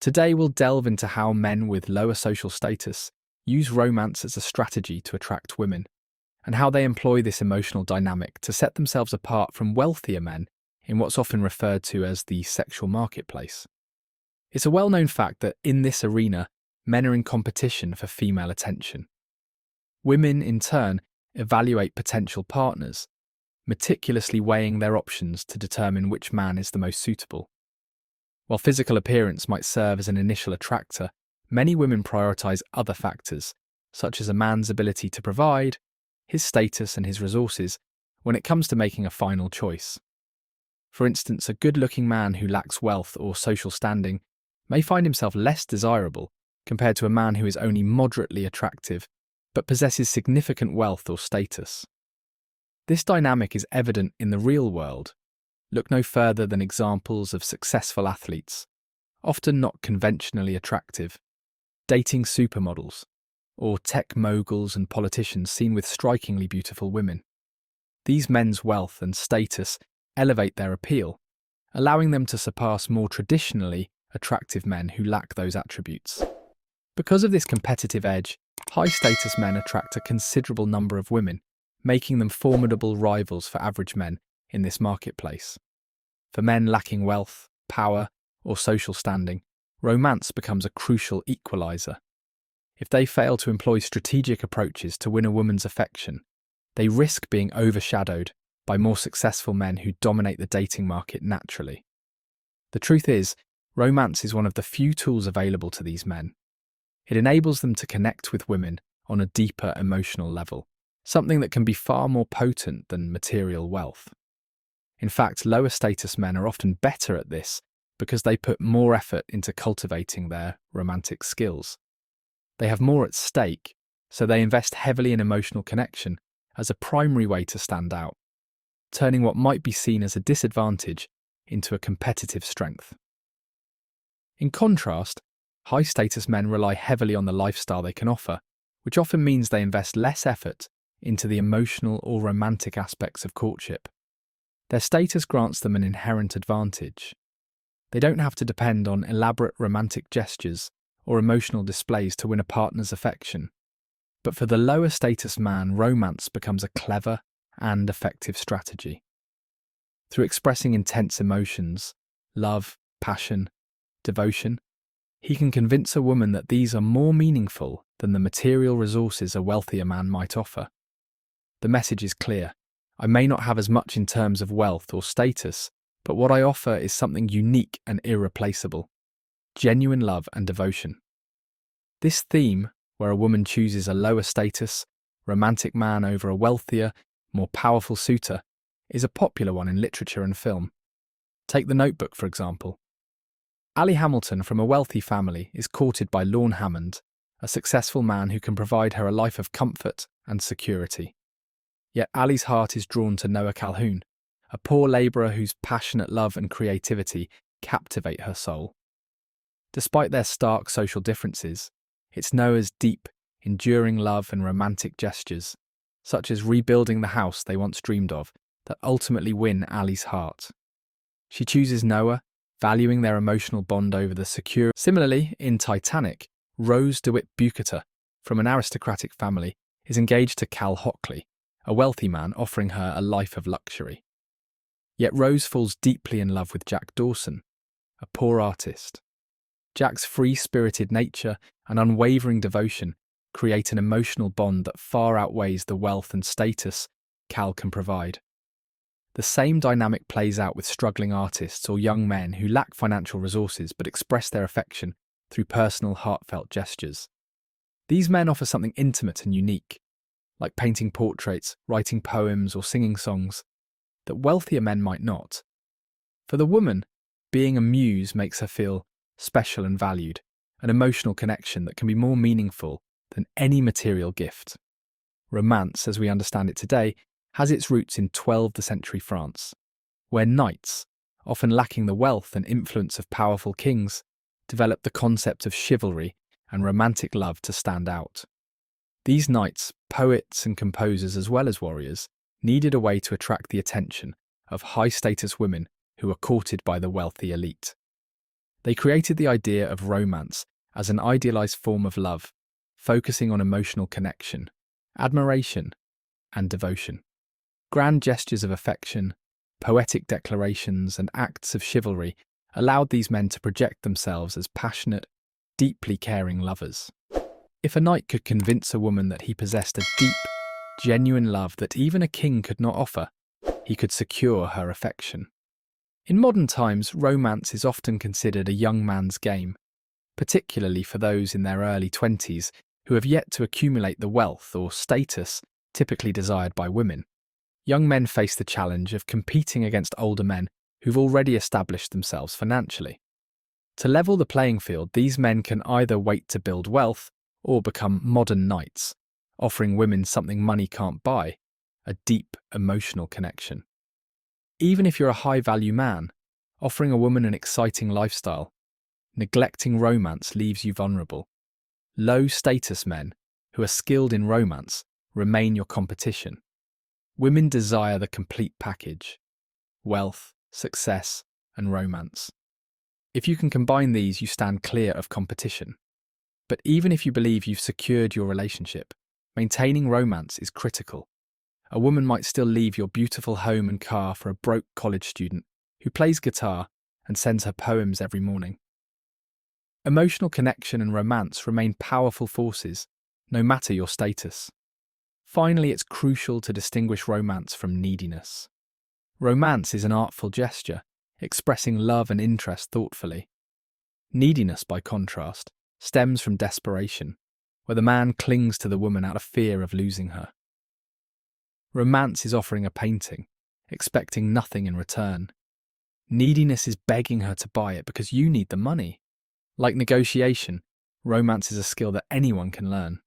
Today we'll delve into how men with lower social status use romance as a strategy to attract women, and how they employ this emotional dynamic to set themselves apart from wealthier men in what's often referred to as the sexual marketplace. It's a well-known fact that in this arena, men are in competition for female attention. Women, in turn, evaluate potential partners, meticulously weighing their options to determine which man is the most suitable. While physical appearance might serve as an initial attractor, many women prioritize other factors, such as a man's ability to provide, his status and his resources, when it comes to making a final choice. For instance, a good-looking man who lacks wealth or social standing may find himself less desirable compared to a man who is only moderately attractive but possesses significant wealth or status. This dynamic is evident in the real world. Look no further than examples of successful athletes, often not conventionally attractive, dating supermodels, or tech moguls and politicians seen with strikingly beautiful women. These men's wealth and status elevate their appeal, allowing them to surpass more traditionally attractive men who lack those attributes. Because of this competitive edge, high-status men attract a considerable number of women, making them formidable rivals for average men in this marketplace. For men lacking wealth, power, or social standing, romance becomes a crucial equalizer. If they fail to employ strategic approaches to win a woman's affection, they risk being overshadowed by more successful men who dominate the dating market naturally. The truth is, romance is one of the few tools available to these men. It enables them to connect with women on a deeper emotional level, something that can be far more potent than material wealth. In fact, lower status men are often better at this because they put more effort into cultivating their romantic skills. They have more at stake, so they invest heavily in emotional connection as a primary way to stand out, turning what might be seen as a disadvantage into a competitive strength. In contrast, high-status men rely heavily on the lifestyle they can offer, which often means they invest less effort into the emotional or romantic aspects of courtship. Their status grants them an inherent advantage. They don't have to depend on elaborate romantic gestures or emotional displays to win a partner's affection. But for the lower status man, romance becomes a clever and effective strategy. Through expressing intense emotions, love, passion, devotion, he can convince a woman that these are more meaningful than the material resources a wealthier man might offer. The message is clear. I may not have as much in terms of wealth or status, but what I offer is something unique and irreplaceable: genuine love and devotion. This theme, where a woman chooses a lower status, romantic man over a wealthier, more powerful suitor, is a popular one in literature and film. Take The Notebook, for example. Ali Hamilton, from a wealthy family, is courted by Lorne Hammond, a successful man who can provide her a life of comfort and security. Yet Ali's heart is drawn to Noah Calhoun, a poor labourer whose passionate love and creativity captivate her soul. Despite their stark social differences, it's Noah's deep, enduring love and romantic gestures, such as rebuilding the house they once dreamed of, that ultimately win Ali's heart. She chooses Noah, valuing their emotional bond over the secure. Similarly, in Titanic, Rose DeWitt Bukater, from an aristocratic family, is engaged to Cal Hockley, a wealthy man offering her a life of luxury. Yet Rose falls deeply in love with Jack Dawson, a poor artist. Jack's free-spirited nature and unwavering devotion create an emotional bond that far outweighs the wealth and status Cal can provide. The same dynamic plays out with struggling artists or young men who lack financial resources but express their affection through personal, heartfelt gestures. These men offer something intimate and unique, like painting portraits, writing poems, or singing songs, that wealthier men might not. For the woman, being a muse makes her feel special and valued, an emotional connection that can be more meaningful than any material gift. Romance, as we understand it today, has its roots in 12th century France, where knights, often lacking the wealth and influence of powerful kings, developed the concept of chivalry and romantic love to stand out. These knights, poets and composers as well as warriors, needed a way to attract the attention of high-status women who were courted by the wealthy elite. They created the idea of romance as an idealized form of love, focusing on emotional connection, admiration, and devotion. Grand gestures of affection, poetic declarations, and acts of chivalry allowed these men to project themselves as passionate, deeply caring lovers. If a knight could convince a woman that he possessed a deep, genuine love that even a king could not offer, he could secure her affection. In modern times, romance is often considered a young man's game, particularly for those in their early 20s who have yet to accumulate the wealth or status typically desired by women. Young men face the challenge of competing against older men who've already established themselves financially. To level the playing field, these men can either wait to build wealth or become modern knights, offering women something money can't buy, a deep emotional connection. Even if you're a high-value man, offering a woman an exciting lifestyle, neglecting romance leaves you vulnerable. Low-status men, who are skilled in romance, remain your competition. Women desire the complete package: wealth, success, and romance. If you can combine these, you stand clear of competition. But even if you believe you've secured your relationship, maintaining romance is critical. A woman might still leave your beautiful home and car for a broke college student who plays guitar and sends her poems every morning. Emotional connection and romance remain powerful forces, no matter your status. Finally, it's crucial to distinguish romance from neediness. Romance is an artful gesture, expressing love and interest thoughtfully. Neediness, by contrast, stems from desperation, where the man clings to the woman out of fear of losing her. Romance is offering a painting, expecting nothing in return. Neediness is begging her to buy it because you need the money. Like negotiation, romance is a skill that anyone can learn.